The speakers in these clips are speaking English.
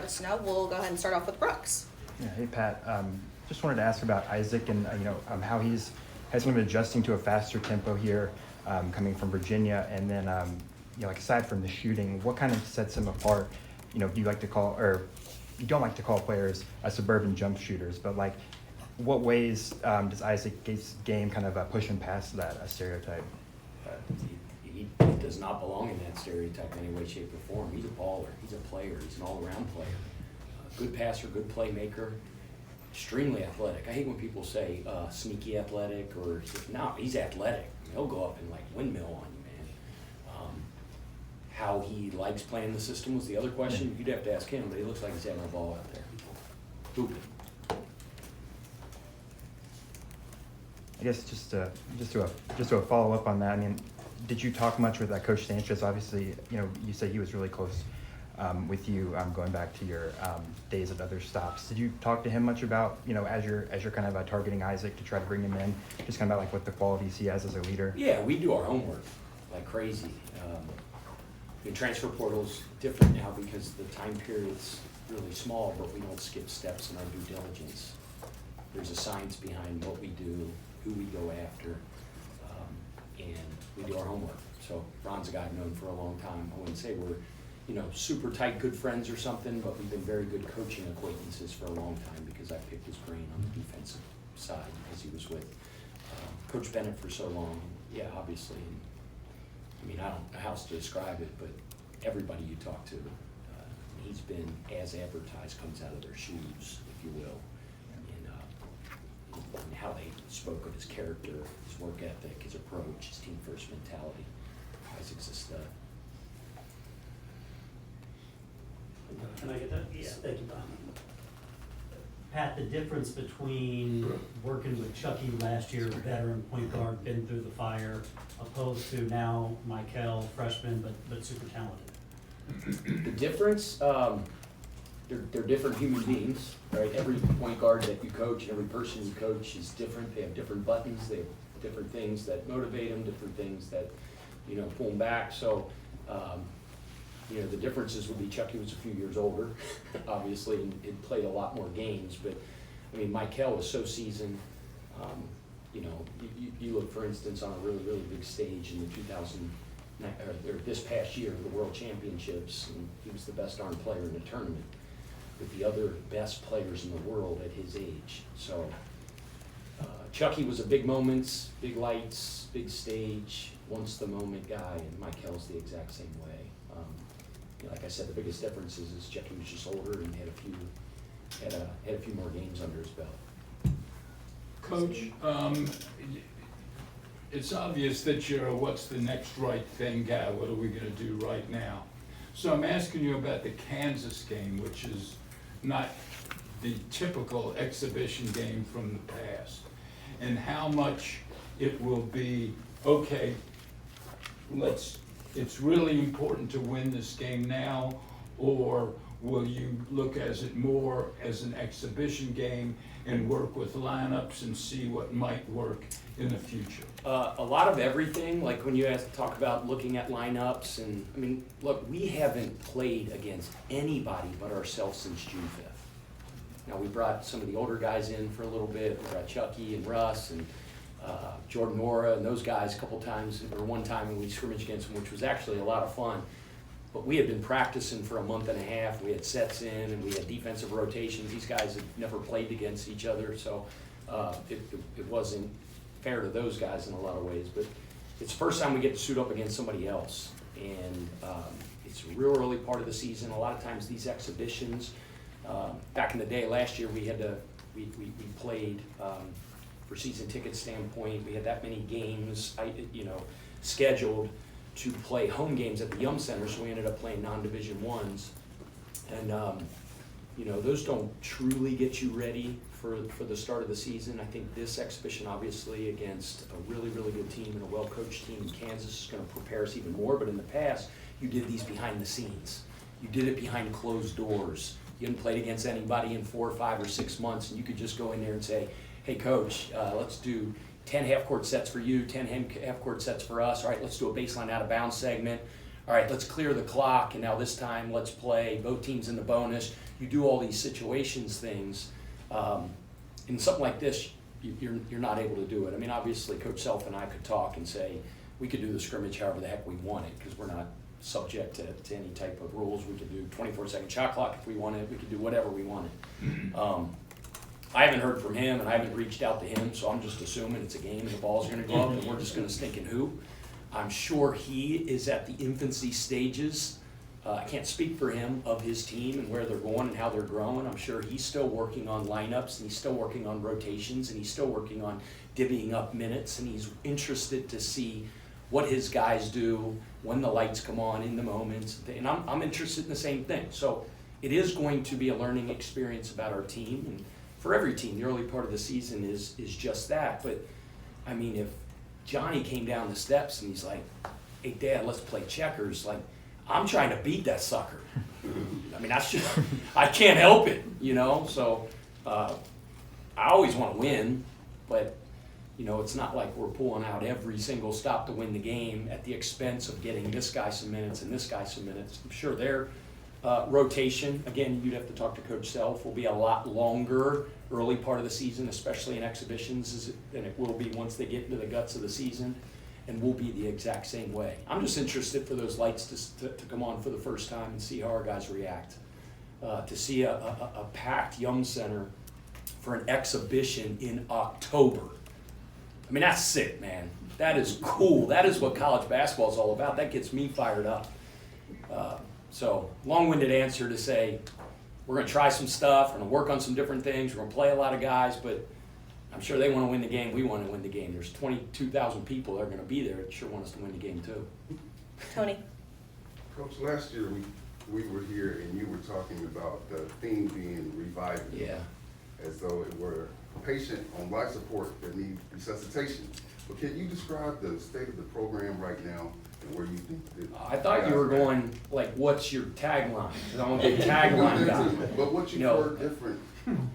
let us know. We'll go ahead and start off with Brooks. Yeah, hey Pat. Just wanted to ask about Isaac and how he's has been adjusting to a faster tempo here, coming from Virginia, and then like aside from the shooting, what kind of sets him apart? Do you like to call, or you don't like to call players suburban jump shooters, but like what ways does Isaac's game kind of push him past that stereotype? He does not belong in that stereotype in any way, shape, or form. He's a baller. He's a player. He's an all-around player. Good passer, good playmaker, extremely athletic. I hate when people say sneaky athletic or no, he's athletic. I mean, he'll go up and like windmill on you, man. How he likes playing the system was the other question. You'd have to ask him, but he looks like he's having a ball out there. Hooping. I guess just to follow up on that. I mean, did you talk much with Coach Sanchez? Obviously, you said he was really close with you going back to your days at other stops. Did you talk to him much about as you're kind of targeting Isaac to try to bring him in, just kind of about like what the qualities he has as a leader? Yeah, we do our homework like crazy. The transfer portal's different now because the time period's really small, but we don't skip steps in our due diligence. There's a science behind what we do, who we go after, and we do our homework. So Ron's a guy I've known for a long time. I wouldn't say we're super tight good friends or something, but we've been very good coaching acquaintances for a long time because I picked his brain on the defensive side because he was with Coach Bennett for so long. Yeah, obviously. I mean, I don't know how else to describe it, but everybody you talk to, he's been as advertised, comes out of their shoes, if you will, and how they spoke of his character, his work ethic, his approach, his team first mentality. Isaac's a stud. Can I get that? Yeah, thank you, Bob. Pat, the difference between working with Chucky last year, veteran point guard, been through the fire, opposed to now Michael, freshman, but super talented. The difference, they're different human beings, right? Every point guard that you coach and every person you coach is different. They have different buttons. They have different things that motivate them, different things that, pull them back. So, the differences would be Chucky was a few years older, obviously, and it played a lot more games. But, I mean, Michael was so seasoned. You look, for instance, on a really, really big stage in the this past year, the World Championships, and he was the best darn player in the tournament with the other best players in the world at his age. So, Chucky was a big moments, big lights, big stage, once the moment guy, and Michael's the exact same way. Like I said, the biggest difference is Chucky was just older and had a few more games under his belt. Coach, it's obvious that you're a what's the next right thing guy. What are we going to do right now? So I'm asking you about the Kansas game, which is not the typical exhibition game from the past, and how much it will be, okay, it's really important to win this game now, or will you look at it more as an exhibition game and work with lineups and see what might work in the future? A lot of everything, like when you talk about looking at lineups, and I mean, look, we haven't played against anybody but ourselves since June 5th. Now, we brought some of the older guys in for a little bit. We brought Chucky and Russ and Jordan Nora and those guys a couple times, or one time when we scrimmaged against them, which was actually a lot of fun. But we had been practicing for a month and a half. We had sets in, and we had defensive rotations. These guys had never played against each other, so it wasn't fair to those guys in a lot of ways. But it's the first time we get to suit up against somebody else, and it's a real early part of the season. A lot of times these exhibitions, back in the day, last year we played. For season ticket standpoint, we had that many games, scheduled to play home games at the Yum Center, so we ended up playing non-Division I's, and those don't truly get you ready for the start of the season. I think this exhibition, obviously, against a really, really good team and a well-coached team in Kansas, is going to prepare us even more. But in the past, you did these behind the scenes. You did it behind closed doors. You hadn't played against anybody in 4 or 5 or 6 months, and you could just go in there and say, hey, coach, let's do 10 half-court sets for you, 10 half-court sets for us. All right, let's do a baseline out-of-bounds segment. All right, let's clear the clock, and now this time let's play both teams in the bonus. you do all these situations things. In something like this, you're not able to do it. I mean, obviously, Coach Self and I could talk and say, we could do the scrimmage however the heck we wanted, because we're not subject to any type of rules. We could do 24-second shot clock if we wanted. We could do whatever we wanted. I haven't heard from him, and I haven't reached out to him, so I'm just assuming it's a game and the ball's gonna go up and we're just gonna stink and hoop. I'm sure he is at the infancy stages. I can't speak for him, of his team and where they're going and how they're growing. I'm sure he's still working on lineups, and he's still working on rotations, and he's still working on divvying up minutes, and he's interested to see what his guys do when the lights come on in the moments. And I'm interested in the same thing. So it is going to be a learning experience about our team, and for every team, the early part of the season is just that. But I mean, if Johnny came down the steps and he's like, "Hey Dad, let's play checkers," like, I'm trying to beat that sucker. I mean, that's just, I can't help it, you know? So I always want to win, but, you know, it's not like we're pulling out every single stop to win the game at the expense of getting this guy some minutes and this guy some minutes. I'm sure their rotation, again, you'd have to talk to Coach Self, will be a lot longer early part of the season, especially in exhibitions, than it will be once they get into the guts of the season. And we'll be the exact same way. I'm just interested for those lights to come on for the first time and see how our guys react. To see a packed Yum Center for an exhibition in October. I mean, that's sick, man. That is cool. That is what college basketball is all about. That gets me fired up. So, long-winded answer to say, we're going to try some stuff, we're going to work on some different things, we're going to play a lot of guys, but I'm sure they want to win the game. We want to win the game. There's 22,000 people that are going to be there that sure want us to win the game too. Tony. Coach, last year we were here and you were talking about the theme being reviving. Yeah. As though it were a patient on life support that needs resuscitation. But can you describe the state of the program right now and where you think that? I thought you were going, like, what's your tagline? Because I'm a big tagline guy. But what you've heard different.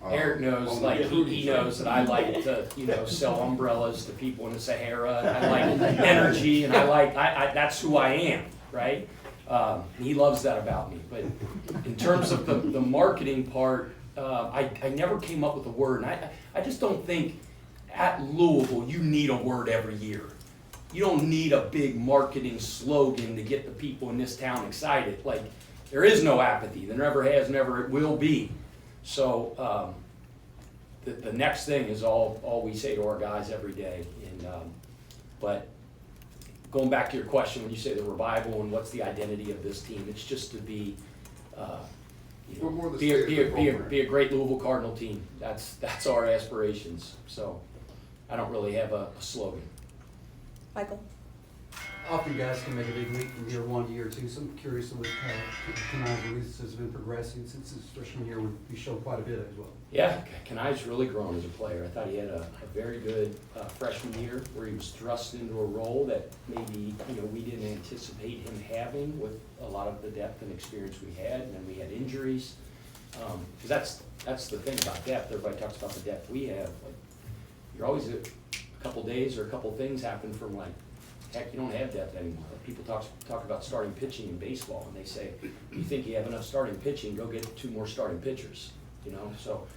Eric knows, like, he knows that I like to, you know, sell umbrellas to people in the Sahara. I like energy, and I that's who I am, right? He loves that about me. But in terms of the marketing part, I never came up with a word. And I just don't think at Louisville you need a word every year. You don't need a big marketing slogan to get the people in this town excited. Like, there is no apathy. There never has, never it will be. So the next thing is all we say to our guys every day. And but going back to your question, when you say the revival and what's the identity of this team, it's just to be be a great Louisville Cardinal team. That's our aspirations. So I don't really have a slogan. Michael. Often guys can make a big leap from year one to year two, so I'm curious with how Kamar's release has been progressing since his freshman year. We showed quite a bit as well. Yeah, Kanai's really grown as a player. I thought he had a very good freshman year where he was thrust into a role that maybe we didn't anticipate him having with a lot of the depth and experience we had, and then we had injuries. Because that's the thing about depth. Everybody talks about the depth we have. Like, you're always a couple days or a couple things happen from like, heck, you don't have depth anymore. People talk about starting pitching in baseball, and they say, you think you have enough starting pitching, go get 2 more starting pitchers. So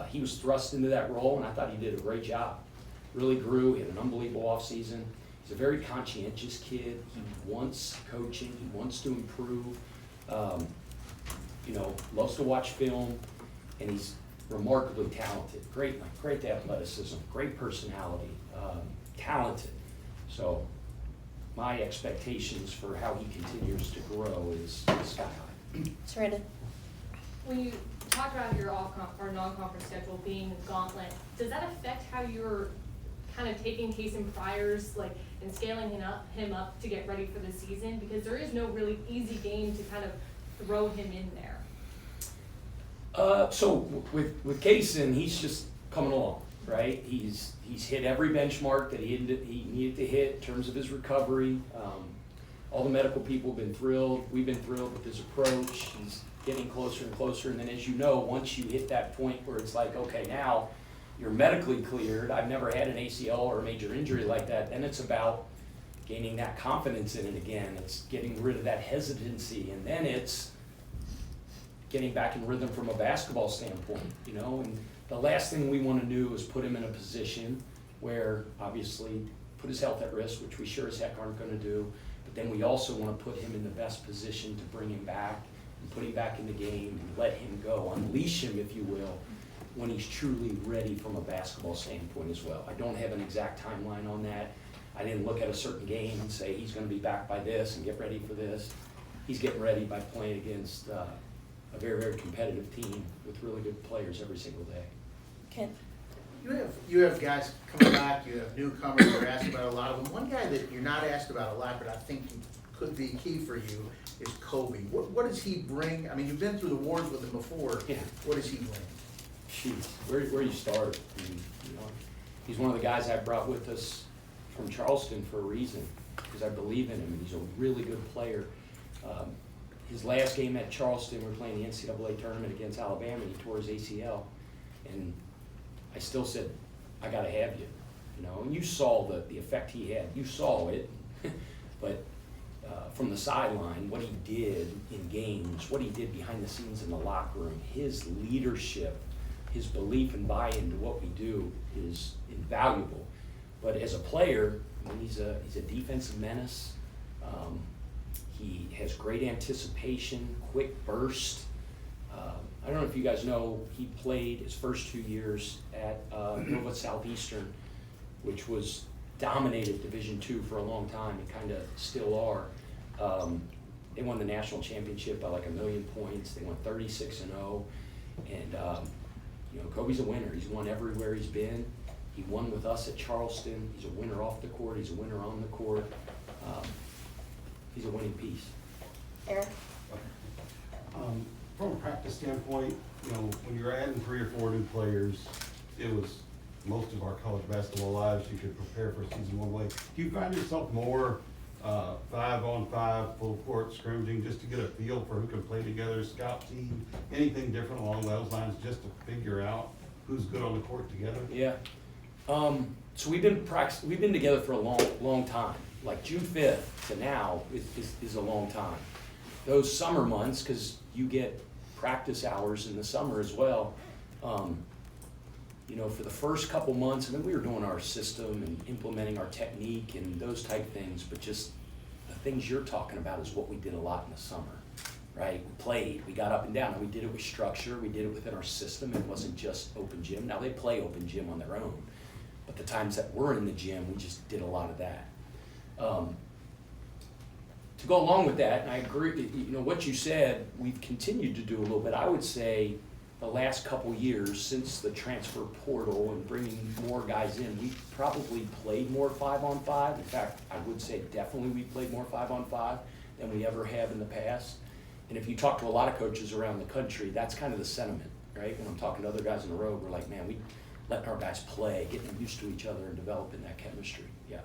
he was thrust into that role, and I thought he did a great job. Really grew. He had an unbelievable offseason. He's a very conscientious kid. He wants coaching. He wants to improve. Loves to watch film, and he's remarkably talented. Great athleticism, great personality, talented. So my expectations for how he continues to grow is sky high. Saranda. When you talk about your or non-conference schedule being a gauntlet, does that affect how you're kind of taking Kason Pryor's and scaling him up to get ready for the season? Because there is no really easy game to kind of throw him in there. So with Kason, he's just coming along, right? He's hit every benchmark that he needed to hit in terms of his recovery. All the medical people have been thrilled. We've been thrilled with his approach. He's getting closer and closer. And then, as you know, once you hit that point where it's like, okay, now you're medically cleared. I've never had an ACL or a major injury like that. Then it's about gaining that confidence in it again. It's getting rid of that hesitancy. And then it's getting back in rhythm from a basketball standpoint, you know, and the last thing we want to do is put him in a position where, obviously, put his health at risk, which we sure as heck aren't going to do, but then we also want to put him in the best position to bring him back and put him back in the game and let him go, unleash him, if you will, when he's truly ready from a basketball standpoint as well. I don't have an exact timeline on that. I didn't look at a certain game and say he's going to be back by this and get ready for this. He's getting ready by playing against a very, very competitive team with really good players every single day. Ken. You have guys coming back, you have newcomers, you're asked about a lot of them. One guy that you're not asked about a lot, but I think could be key for you is Kobe. What does he bring? I mean, you've been through the wars with him before. Yeah. What does he bring? Jeez, where you start? I mean, you know, he's one of the guys I brought with us from Charleston for a reason, because I believe in him, and he's a really good player. His last game at Charleston, we were playing the NCAA tournament against Alabama, and he tore his ACL. And I still said, I gotta have you, you know, and you saw the effect he had. You saw it, but from the sideline, what he did in games, what he did behind the scenes in the locker room, his leadership, his belief and buy-in to what we do is invaluable. But as a player, I mean, he's a defensive menace. He has great anticipation, quick burst. I don't know if you guys know, he played his first 2 years at Louisville Southeastern, which was dominated Division II for a long time and kind of still are. They won the national championship by like 1 million points. They went 36-0, and you know, Kobe's a winner. He's won everywhere he's been. He won with us at Charleston. He's a winner off the court. He's a winner on the court. He's a winning piece. Eric. From a practice standpoint, you know, when you're adding 3 or 4 new players, it was most of our college basketball lives, you could prepare for a season one way. Do you find yourself more 5-on-5, full court scrimmaging, just to get a feel for who can play together, scout team, anything different along those lines, just to figure out who's good on the court together? Yeah. So we've been together for a long time. Like June 5th to now is a long time. Those summer months, because you get practice hours in the summer as well. You know, for the first couple months, I mean, we were doing our system and implementing our technique and those type things, but just the things you're talking about is what we did a lot in the summer, right? We played, we got up and down, and we did it with structure, we did it within our system. It wasn't just open gym. Now they play open gym on their own, but the times that we're in the gym, we just did a lot of that. To go along with that, and I agree, you know, what you said, we've continued to do a little bit. I would say the last couple years since the transfer portal and bringing more guys in, we've probably played more 5-on-5. In fact, I would say definitely we played more 5-on-5 than we ever have in the past. And if you talk to a lot of coaches around the country, that's kind of the sentiment, right? When I'm talking to other guys on the road, we're like, man, we letting our guys play, getting them used to each other and developing that chemistry. Yeah.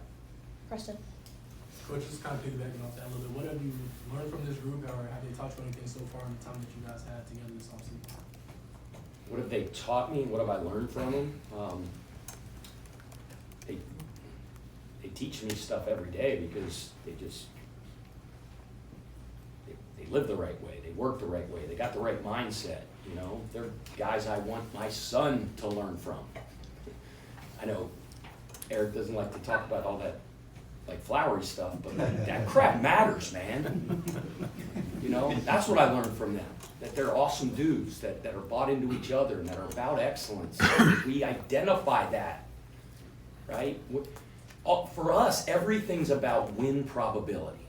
Preston. Coach, just kind of piggybacking off that a little bit, what have you learned from this group, or have they taught you anything so far in the time that you guys had together this offseason? What have they taught me? What have I learned from them? They teach me stuff every day because they live the right way, they work the right way, they got the right mindset. You know, they're guys I want my son to learn from. I know Eric doesn't like to talk about all that like flowery stuff, but that crap matters, man. You know, that's what I learned from them, that they're awesome dudes that are bought into each other and that are about excellence. We identify that, right? For us, everything's about win probability.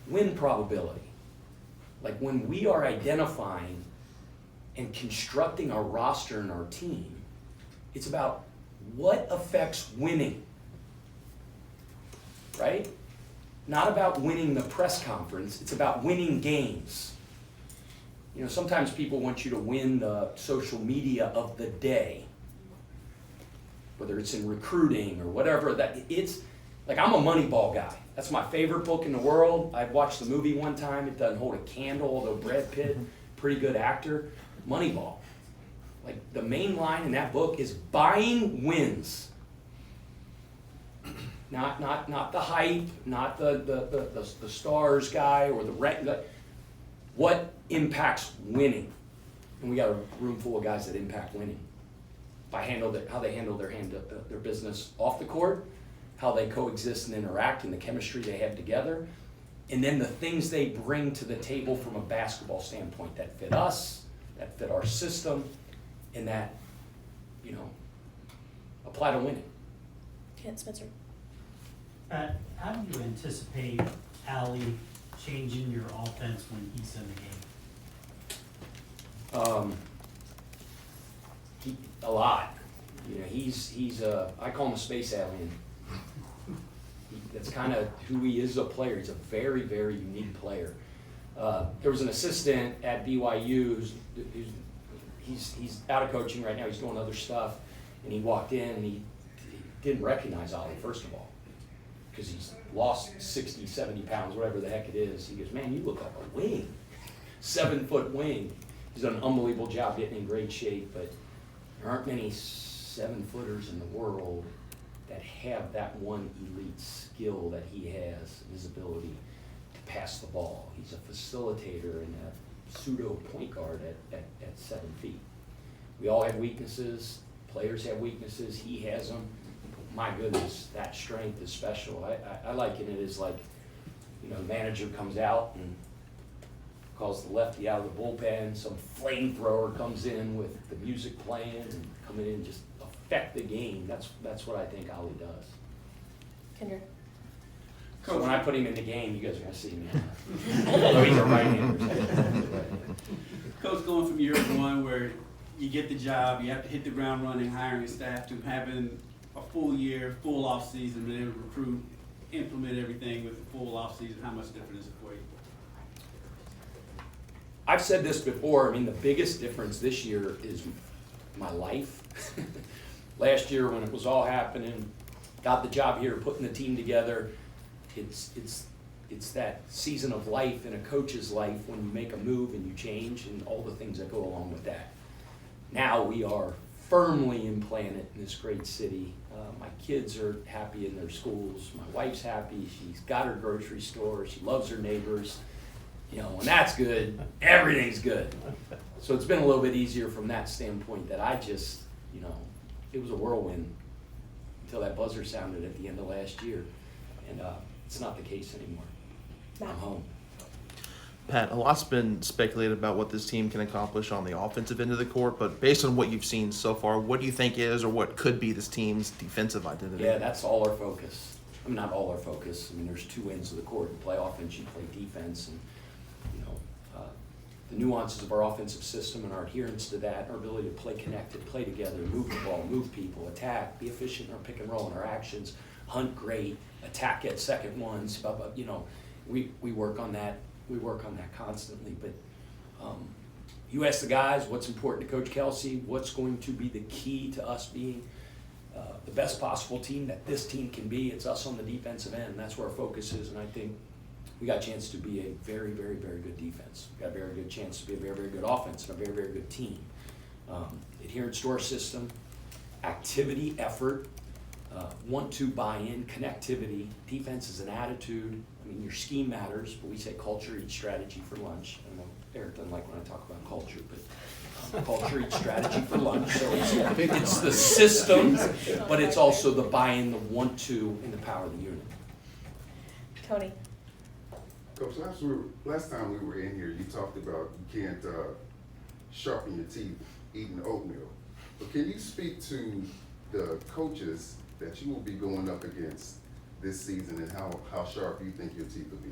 Win probability. Like when we are identifying and constructing our roster and our team, it's about what affects winning. Right? Not about winning the press conference, it's about winning games. You know, sometimes people want you to win the social media of the day, whether it's in recruiting or whatever. It's like, I'm a Moneyball guy. That's my favorite book in the world. I've watched the movie one time. It doesn't hold a candle, although Brad Pitt, pretty good actor. Moneyball. Like, the main line in that book is buying wins. Not the hype, not the stars guy or the what impacts winning? And we got a room full of guys that impact winning. By how they handle their business off the court, how they coexist and interact, and the chemistry they have together, and then the things they bring to the table from a basketball standpoint that fit us, that fit our system, and that, apply to winning. Kent Spencer. Pat, how do you anticipate Allie changing your offense when he's in the game? A lot. He's I call him a space alien. That's kind of who he is as a player. He's a very, very unique player. There was an assistant at BYU he's out of coaching right now. He's doing other stuff, and he walked in and he didn't recognize Ollie, first of all, because he's lost 60, 70 pounds, whatever the heck it is. He goes, man, you look like a wing, 7-foot wing. He's done an unbelievable job getting in great shape, but there aren't many 7-footers in the world that have that one elite skill that he has, his ability to pass the ball. He's a facilitator and a pseudo point guard at 7 feet. We all have weaknesses. Players have weaknesses. He has them. My goodness, that strength is special. I liken it as like, the manager comes out and calls the lefty out of the bullpen. Some flamethrower comes in with the music playing and coming in and just affect the game. That's what I think Ollie does. Kendrick. So when I put him in the game, you guys are gonna see me. Oh, he's a right-hander. Coach, going from year one where you get the job, you have to hit the ground running, hiring a staff, to having a full year, full off season, being able to recruit, implement everything with a full off season, how much different is it for you? I've said this before. The biggest difference this year is my life. Last year when it was all happening, got the job here, putting the team together, it's that season of life in a coach's life when you make a move and you change and all the things that go along with that. Now we are firmly implanted in this great city. My kids are happy in their schools. My wife's happy. She's got her grocery store. She loves her neighbors. When that's good, everything's good. So it's been a little bit easier from that standpoint that I just, it was a whirlwind until that buzzer sounded at the end of last year. And it's not the case anymore. I'm home. Pat, a lot's been speculated about what this team can accomplish on the offensive end of the court, but based on what you've seen so far, what do you think is or what could be this team's defensive identity? Yeah, that's all our focus. Not all our focus. there's two ends of the court. You play offense, you play defense, and the nuances of our offensive system and our adherence to that, our ability to play connected, play together, move the ball, move people, attack, be efficient in our pick and roll and our actions, hunt great, attack at second ones, we work on that. We work on that constantly. But you ask the guys what's important to Coach Kelsey, what's going to be the key to us being the best possible team that this team can be. It's us on the defensive end. That's where our focus is, and I think we got a chance to be a very, very, very good defense. We got a very good chance to be a very, very good offense and a very, very good team. Adherence to our system, activity, effort, want to buy in, connectivity. Defense is an attitude. Your scheme matters, but we say culture eats strategy for lunch. I know Eric doesn't like when I talk about culture, but culture eats strategy for lunch. So it's the system, but it's also the buy-in, the want to, and the power of the unit. Tony. Coach, last time we were in here, you talked about you can't sharpen your teeth eating oatmeal. But can you speak to the coaches that you will be going up against this season and how sharp you think your teeth will be?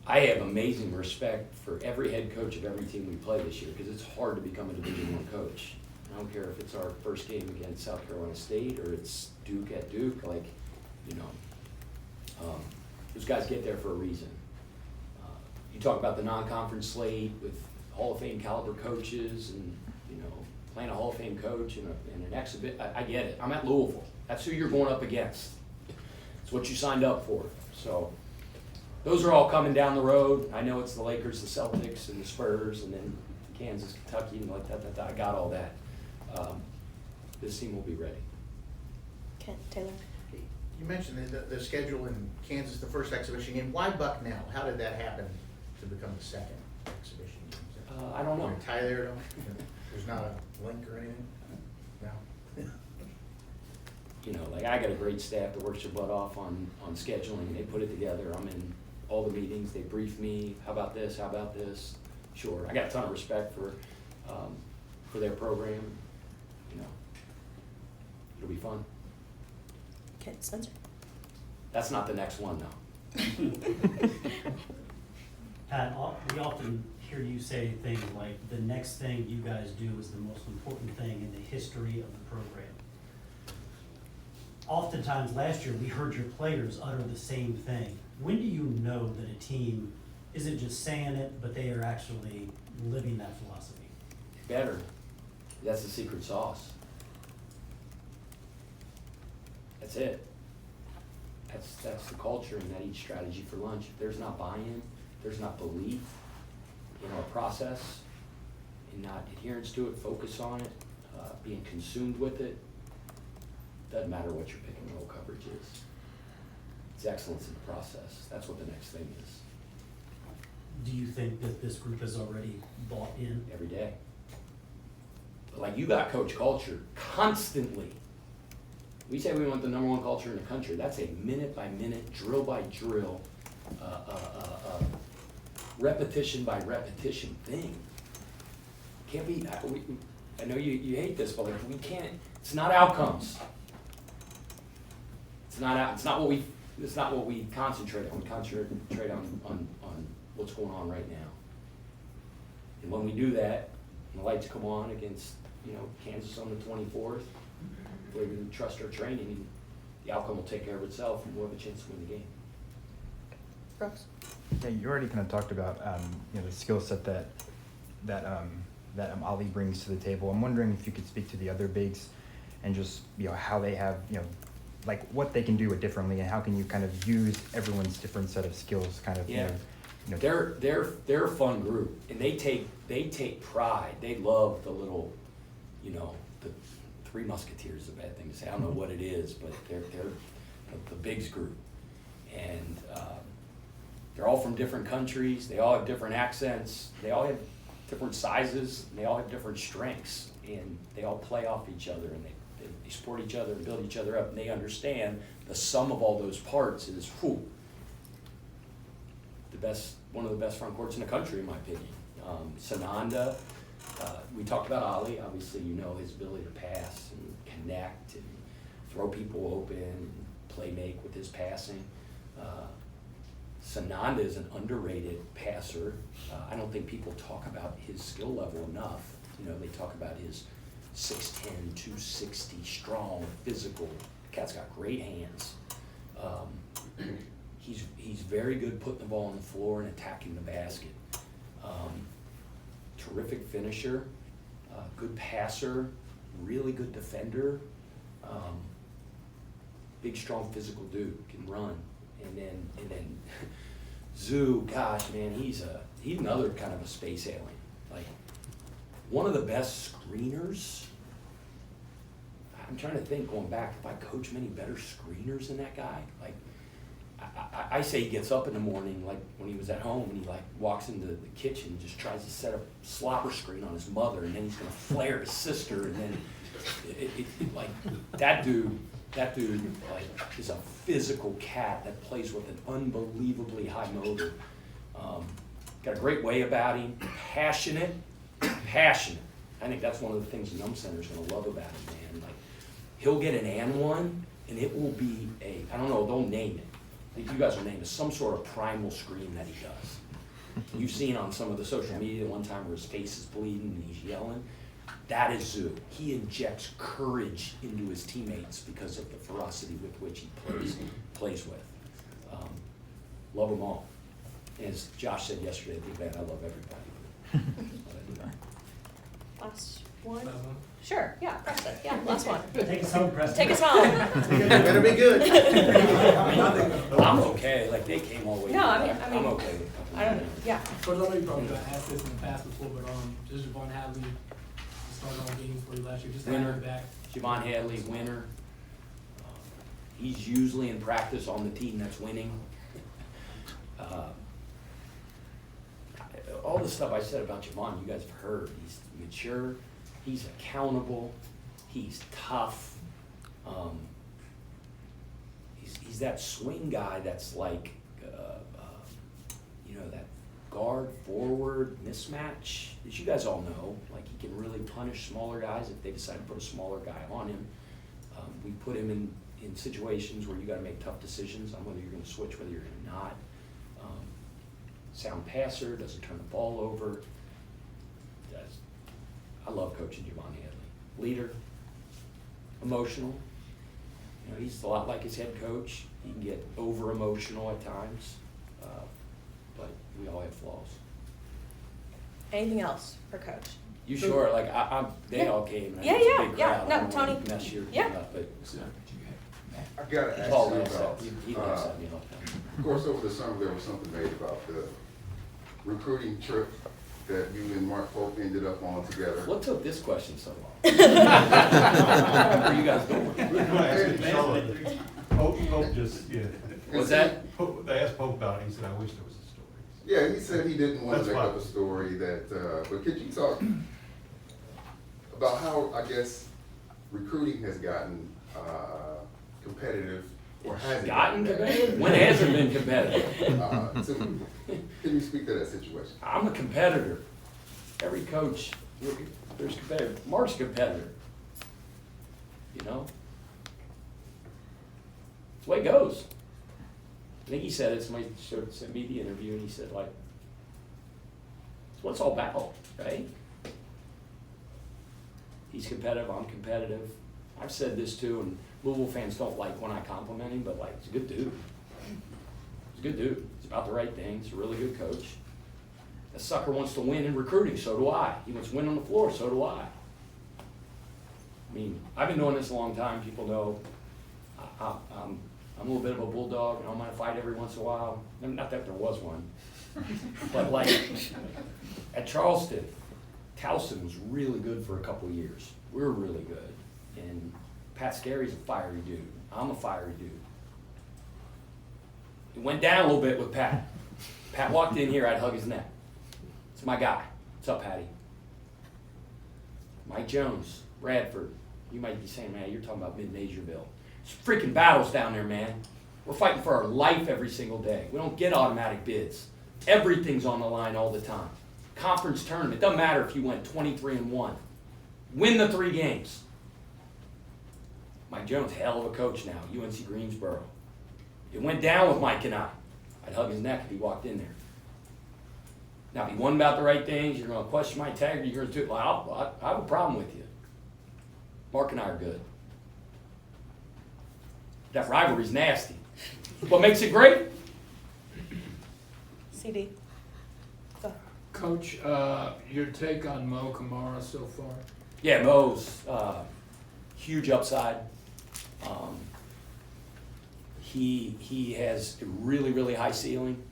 I have amazing respect for every head coach of every team we play this year because it's hard to become a Division I coach. I don't care if it's our first game against South Carolina State or it's Duke at Duke. Those guys get there for a reason. You talk about the non-conference slate with Hall of Fame caliber coaches and playing a Hall of Fame coach and an exhibit. I get it. I'm at Louisville. That's who you're going up against. It's what you signed up for. So those are all coming down the road. I know it's the Lakers, the Celtics, and the Spurs, and then Kansas, Kentucky, and like that. I got all that. This team will be ready. Kent Taylor. You mentioned the schedule in Kansas, the first exhibition game. Why Bucknell? How did that happen? to become the second exhibition game? I don't know. Or tie there, don't, there's not a link or anything? No? You know, like I got a great staff that works their butt off on scheduling. They put it together. I'm in all the meetings. They brief me. How about this? How about this? Sure. I got a ton of respect for their program. You know, it'll be fun. Kent Spencer. That's not the next one though. Pat, we often hear you say things like, the next thing you guys do is the most important thing in the history of the program. Oftentimes, last year, we heard your players utter the same thing. When do you know that a team isn't just saying it, but they are actually living that philosophy? Better. That's the secret sauce. That's it. That's the culture, and that eats strategy for lunch. If there's not buy-in, there's not belief in our process, and not adherence to it, focus on it, being consumed with it, doesn't matter what your pick and roll coverage is. It's excellence in the process. That's what the next thing is. Do you think that this group has already bought in? Every day. But like you got coach culture constantly. We say we want the #1 culture in the country. That's a minute by minute, drill by drill, repetition by repetition thing. Can't be. I know you hate this, but like we can't. It's not outcomes. It's not what we concentrate on. We concentrate on what's going on right now. And when we do that, and the lights come on against Kansas on the 24th. We can trust our training, and the outcome will take care of itself, and we'll have a chance to win the game. Brooks. Yeah, you already kind of talked about the skill set that Ali brings to the table. I'm wondering if you could speak to the other bigs and just how they have like what they can do it differently, and how can you kind of use everyone's different set of skills kind of They're a fun group, and they take pride. They love the little the Three Musketeers is a bad thing to say. I don't know what it is, but they're the bigs group, and they're all from different countries. They all have different accents. They all have different sizes. And they all have different strengths, and they all play off each other, and they support each other and build each other up. And they understand the sum of all those parts is one of the best front courts in the country, in my opinion. Sananda. We talked about Ali. Obviously, his ability to pass and connect and throw people open and play make with his passing. Sananda is an underrated passer. I don't think people talk about his skill level enough. They talk about his 6'10", 260, strong, physical. Cat's got great hands. He's very good putting the ball on the floor and attacking the basket. Terrific finisher, good passer, really good defender, big, strong, physical dude, can run. And then Zoo, gosh, man, he's another kind of a space alien. Like one of the best screeners. I'm trying to think, going back, if I coach many better screeners than that guy. Like I say he gets up in the morning, like when he was at home, and he like walks into the kitchen and just tries to set a slobber screen on his mother, and then he's gonna flare his sister, and then like that dude like is a physical cat that plays with an unbelievably high motor. Got a great way about him, passionate. I think that's one of the things the Num Center's gonna love about him, man. Like he'll get an and one, and it will be I don't know, they'll name it. I think you guys will name it some sort of primal scream that he does. You've seen on some of the social media one time where his face is bleeding and he's yelling. That is Zoo. He injects courage into his teammates because of the ferocity with which he plays with. Love them all. As Josh said yesterday at the event, I love everybody. Last one? Sure, yeah, Preston, yeah, last one. Take us home, Preston. Take us home. Better be good. I'm okay, like they came all the way. No, I mean, I'm okay. I don't know, yeah. First, I know you probably got asked this in the past before, but just Javon Hadley started on games for you last year, just to have him back. Javon Hadley, winner. He's usually in practice on the team that's winning. all the stuff I said about Javon, you guys have heard. He's mature, he's accountable, he's tough. He's that swing guy that's like, that guard forward mismatch, as you guys all know. Like, he can really punish smaller guys if they decide to put a smaller guy on him. We put him in situations where you got to make tough decisions on whether you're going to switch, whether you're going to not. Sound passer, doesn't turn the ball over. I love coaching Javon Hadley. Leader, emotional. He's a lot like his head coach. He can get over emotional at times, but we all have flaws. Anything else for Coach? You sure? Like they Yeah. all came. And Yeah, it's a yeah, big yeah. crowd. No, I don't wanna Tony. Mess your Yeah. thing up, but I gotta ask Paul you laughs about, at he laughs at me all the time. of course, over the summer, there was something made about the recruiting trip that you and Mark Pope ended up on together. What took this question so long? Where are you guys going? Pope just, yeah. What's that? They asked Pope about it, he said, I wish there was a story. Yeah, he said he didn't want to That's make fine. up a story that, but could you talk about how, I guess, recruiting has gotten competitive, or has it Gotten competitive? When has it been competitive? Can you speak to that situation? I'm a competitor. Every coach, there's competitor. Mark's a competitor. It's the way it goes. I think he said it, somebody sent me the interview, and he said, like, it's what it's all about, right? He's competitive, I'm competitive. I've said this too, and Louisville fans don't like when I compliment him, but like, he's a good dude. He's a good dude. He's about the right thing. He's a really good coach. That sucker wants to win in recruiting, so do I. He wants to win on the floor, so do I. I mean, I've been doing this a long time. People know I'm a little bit of a bulldog, and I might fight every once in a while. Not that there was one. But like, at Charleston, Towson was really good for a couple of years. We were really good. And Pat Scary's a fiery dude. I'm a fiery dude. It went down a little bit with Pat. Pat walked in here, I'd hug his neck. It's my guy. What's up, Patty? Mike Jones, Bradford. You might be saying, man, you're talking about mid-Majorville. It's freaking battles down there, man. We're fighting for our life every single day. We don't get automatic bids. Everything's on the line all the time. Conference tournament. Doesn't matter if you went 23-1. Win the 3 games. Mike Jones, hell of a coach now, UNC Greensboro. It went down with Mike and I. I'd hug his neck if he walked in there. Now, if he wasn't about the right things, you're going to question my integrity, you're going to do it. Well, I have a problem with you. Mark and I are good. That rivalry's nasty. What makes it great? CD. Go. Coach, your take on Mo Kamara so far? Yeah, Mo's huge upside. He has a really, really high ceiling.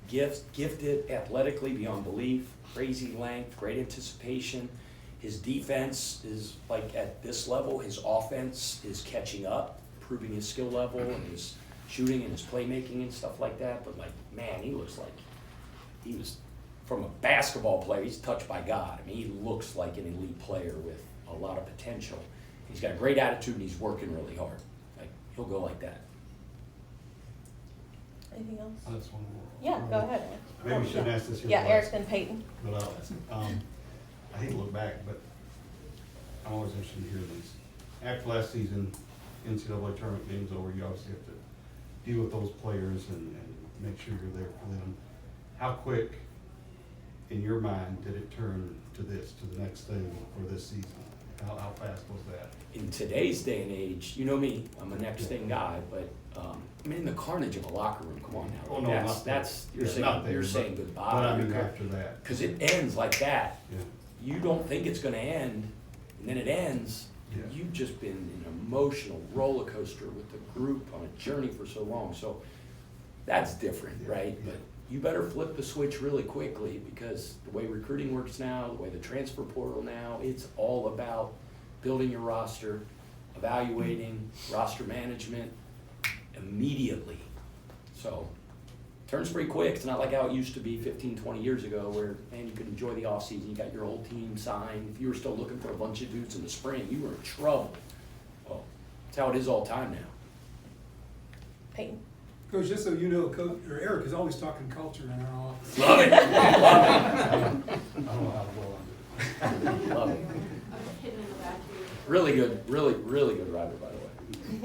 Gifted athletically beyond belief, crazy length, great anticipation. His defense is like at this level. His offense is catching up, improving his skill level and his shooting and his playmaking and stuff like that. But like, man, he looks like he was from a basketball player. He's touched by God. I mean, he looks like an elite player with a lot of potential. He's got a great attitude and he's working really hard. Like, he'll go like that. Anything else? That's one more. Yeah, go ahead. Maybe we shouldn't ask this here. Yeah, last, Eric's been Peyton. But I hate to look back, but I'm always interested to hear these. After last season, NCAA tournament game's over, you obviously have to deal with those players and make sure you're there for them. How quick, in your mind, did it turn to the next thing for this season? How fast was that? In today's day and age, you know me, I'm a next thing guy, but I mean, the carnage of a locker room, come on now. Oh, no, not there. You're saying goodbye. But I mean after that. Because it ends like that. Yeah. You don't think it's gonna end, and then it ends. Yeah. You've just been in an emotional roller coaster with the group on a journey for so long. So that's different, right? Yeah. But you better flip the switch really quickly, because the way recruiting works now, the way the transfer portal now, it's all about building your roster, evaluating roster management immediately. So turns pretty quick. It's not like how it used to be 15, 20 years ago where, man, you could enjoy the offseason. You got your old team signed. If you were still looking for a bunch of dudes in the spring, you were in trouble. Well, that's how it is all the time now. Peyton? Coach, just so you know, Coach, or Eric is always talking culture in our office. Love it. Love it. I don't know how well I'm doing. Love it. I'm hidden in the back here. Really good, really good rider, by the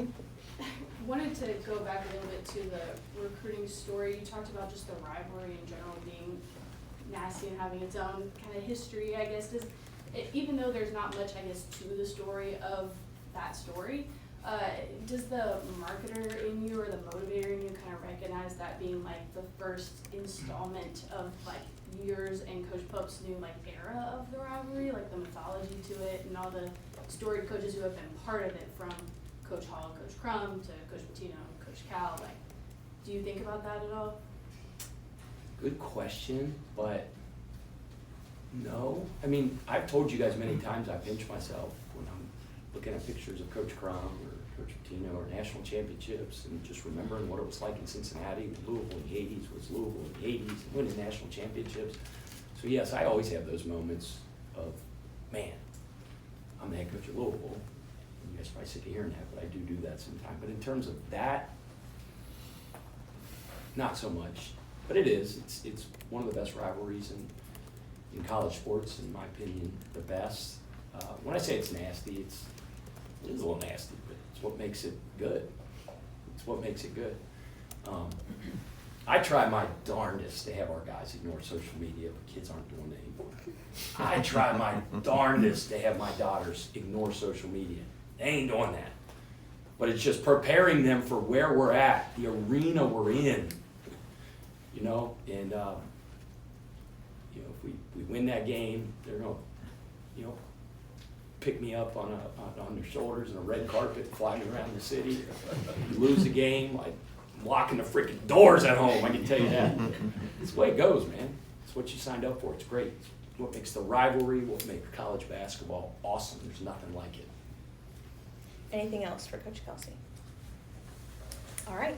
way. Wanted to go back a little bit to the recruiting story. You talked about just the rivalry in general being nasty and having its own kind of history, I guess. Even though there's not much, I guess, to the story of that story, does the marketer in you or the motivator in you kind of recognize that being like the first installment of like yours and Coach Pope's new like era of the rivalry, like the mythology to it and all the storied coaches who have been part of it, from Coach Hall, Coach Crum to Coach Patino, Coach Cal? Like, do you think about that at all? Good question, but no. I mean, I've told you guys many times I pinch myself when I'm looking at pictures of Coach Crum or Coach Patino or national championships and just remembering what it was like in Cincinnati. Louisville in the 80s was Louisville in the 80s, and winning national championships. So yes, I always have those moments of, man, I'm the head coach of Louisville. You guys probably sick of hearing that, but I do that sometimes. But in terms of that, not so much. But it is. It's one of the best rivalries in college sports, in my opinion, the best. When I say it's nasty, it is a little nasty, but it's what makes it good. It's what makes it good. I try my darndest to have our guys ignore social media, but kids aren't doing it anymore. I try my darndest to have my daughters ignore social media. They ain't doing that. But it's just preparing them for where we're at, the arena we're in, you know? And, you know, if we win that game, they're going to, you know, pick me up on their shoulders and a red carpet, fly me around the city. If you lose the game, like, I'm locking the freaking doors at home, I can tell you that. It's the way it goes, man. It's what you signed up for. It's great. It's what makes the rivalry, what makes college basketball awesome. There's nothing like it. Anything else for Coach Kelsey? All right,